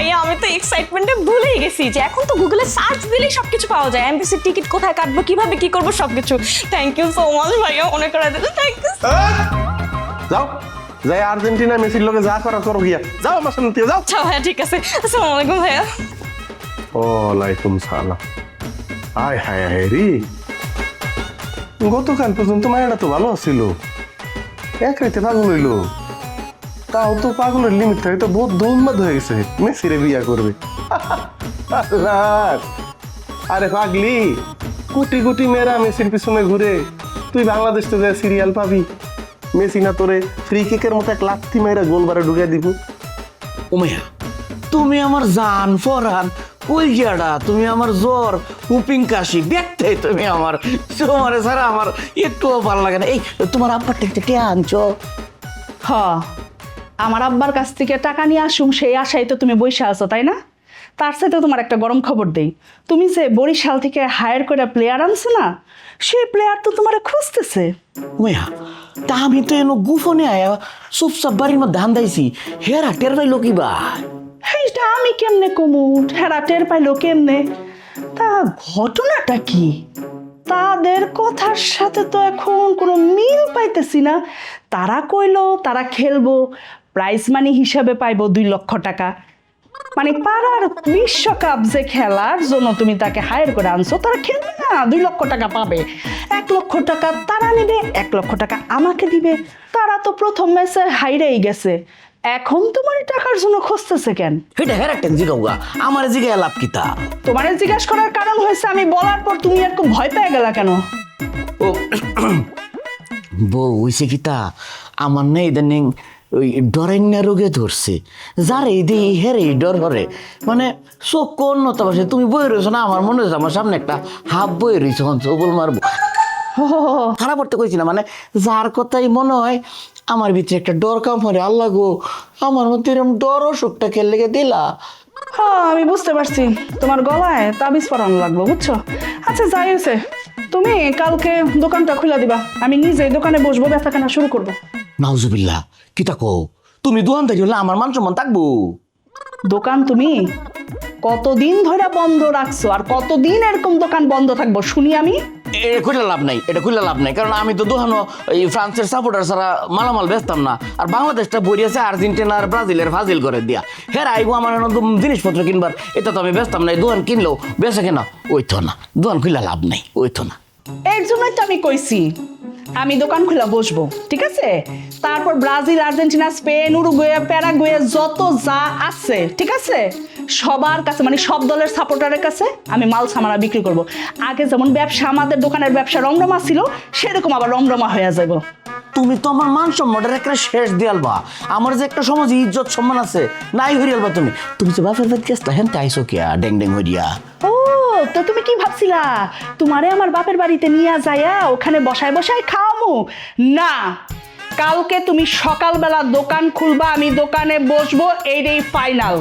ভাইয়া আমি তো এক্সাইটমেন্টে ভুলেই গেছি যে এখন তো গুগলে সার্চ দিলেই সবকিছু পাওয়া যায়, এমবিসির টিকিট কোথায় কাটবো, কিভাবে কি করবো সবকিছু। থ্যাংক ইউ সো মাচ ভাইয়া, মনে করে দিলে থ্যাংক ইউ। যাও যাই আর্জেন্টিনা মেসির লোকে যা করো করো গিয়া, যাও আমার সামনে থেকে যাও। আচ্ছা ভাইয়া ঠিক আছে, আসসালামু আলাইকুম ভাইয়া। ওয়ালাইকুম সালাম। আয় হায় হায় রে, গতকাল পর্যন্ত মায়েরা তো ভালো ছিল, এক রাইতে পাগল হইলো। তাও তো পাগলের লিমিট থাকে, তো বহুত দৌড়মাদ হয়ে গেছে, মেসিরে বিয়া করবে। আল্লাহ, আরে পাগলি, কোটি কোটি মেয়েরা মেসির পিছনে ঘুরে, তুই বাংলাদেশ তো যা সিরিয়াল পাবি, মেসি না তোরে ফ্রি কিকের মতো এক লাথি মেয়েরা গোলবারে ঢুকে দিব। উমাইয়া তুমি আমার জান ফরহান কলজিয়াটা, তুমি আমার জ্বর হুপিং কাশি দেখতে, তুমি আমার তোমার ছাড়া আমার একটুও ভালো লাগে না। এই তোমার আব্বার টেকে আনছো? হ, আমার আব্বার কাছ থেকে টাকা নিয়ে আসুম সেই আশায় তো তুমি বসে আছো, তাই না? তার সাথে তোমার একটা গরম খবর দেই, তুমি যে বরিশাল থেকে হায়ার করে প্লেয়ার আনছো না, সেই প্লেয়ার তো তোমার খুঁজতেছে। উমাইয়া তা আমি তো এনো গুফনে আয়া চুপচাপ বাড়ির মধ্যে ধান দাইছি, হেরা টের পাইলো কিবা? এইটা আমি কেমনে কমু, হেরা টের পাইলো কেমনে? তা ঘটনাটা কি? তাদের কথার সাথে তো এখন কোনো মিল পাইতেছি না। তারা কইলো তারা খেলবো, প্রাইজ মানি হিসাবে পাইবো 2 লক্ষ টাকা। মানে পাড়ার বিশ্বকাপ যে খেলার জন্য তুমি তাকে হায়ার করে আনছো, তারা খেলবে না, 2 লক্ষ টাকা পাবে। 1 লক্ষ টাকা তারা নেবে, 1 লক্ষ টাকা আমাকে দিবে। তারা তো প্রথম ম্যাচে হাইরেই গেছে, এখন তোমার টাকার জন্য খুঁজতেছে কেন? হেটা হেরা টেন জিগাউগা, আমার জিগায় লাভ কিতা? তোমার জিজ্ঞাসা করার কারণ হয়েছে আমি বলার পর তুমি এরকম ভয় পেয়ে গেলা কেন? ও বউ হইছে কিতা, আমার না ইদানিং ওই ডরাইনা রোগে ধরছে, যার এই দিয়ে হেরে ডর হরে, মানে চোখ অন্যতা বসে। তুমি বই রয়েছো না, আমার মনে হচ্ছে আমার সামনে একটা হাফ বই রয়েছে, চোখল মারবো। খারাপ করতে কইছি না, মানে যার কথাই মনে হয় আমার ভিতরে একটা ডর কাম করে। আল্লাহ গো, আমার মধ্যে এরকম ডর অসুখটা খেলে লেগে দিলা। হ্যাঁ আমি বুঝতে পারছি, তোমার গলায় তাবিজ পরানো লাগলো, বুঝছো? আচ্ছা যাই হয়েছে, তুমি কালকে দোকানটা খুলে দিবা, আমি নিজে দোকানে বসবো, বেচা কেনা শুরু করবো। নাউজুবিল্লাহ, কিতা কো? তুমি দোকানদারি হলে আমার মান সম্মান থাকবো? দোকান তুমি কতদিন ধরে বন্ধ রাখছো, আর কতদিন এরকম দোকান বন্ধ থাকবো শুনি আমি? এটা খুলে লাভ নাই, এটা খুলে লাভ নাই, কারণ আমি তো দোকানো এই ফ্রান্সের সাপোর্টার ছাড়া মালামাল বেচতাম না। আর বাংলাদেশটা বইয়াছে আর্জেন্টিনা আর ব্রাজিলের ফাজিল করে দিয়া, হ্যাঁ আইবো আমার নতুন জিনিসপত্র কিনবার, এটা তো আমি বেচতাম না। দোকান কিনলেও বেচা কেনা ওইতো না, দোকান খুলে লাভ নাই, ওইতো না। এর জন্যই তো আমি কইছি আমি দোকান খুলে বসবো, ঠিক আছে? তারপর Brazil, Argentina, Spain, Uruguay, Paraguay যত যা আছে, ঠিক আছে, সবার কাছে, মানে সব দলের সাপোর্টারের কাছে আমি মাল সামানা বিক্রি করব। আগে যেমন ব্যবসা, আমাদের দোকানের ব্যবসা রমরমা ছিল, সেরকম আবার রমরমা হয়ে যাব। তুমি তো আমার মান সম্মানের একটা শেষ দিয়ালবা, আমার যে একটা সমাজে ইজ্জত সম্মান আছে নাই হরিয়ালবা। তুমি তুমি যে বাপের বাড়ি গেছলা হেন আইসো কিয়া ড্যাং ড্যাং হইয়া? ও তো তুমি কি ভাবছিলা তোমারে আমার বাপের বাড়িতে নিয়ে যাইয়া ওখানে বসায় বসায় খাওয়ামু? না, কালকে তুমি সকালবেলা দোকান খুলবা, আমি দোকানে বসবো, এইটাই ফাইনাল।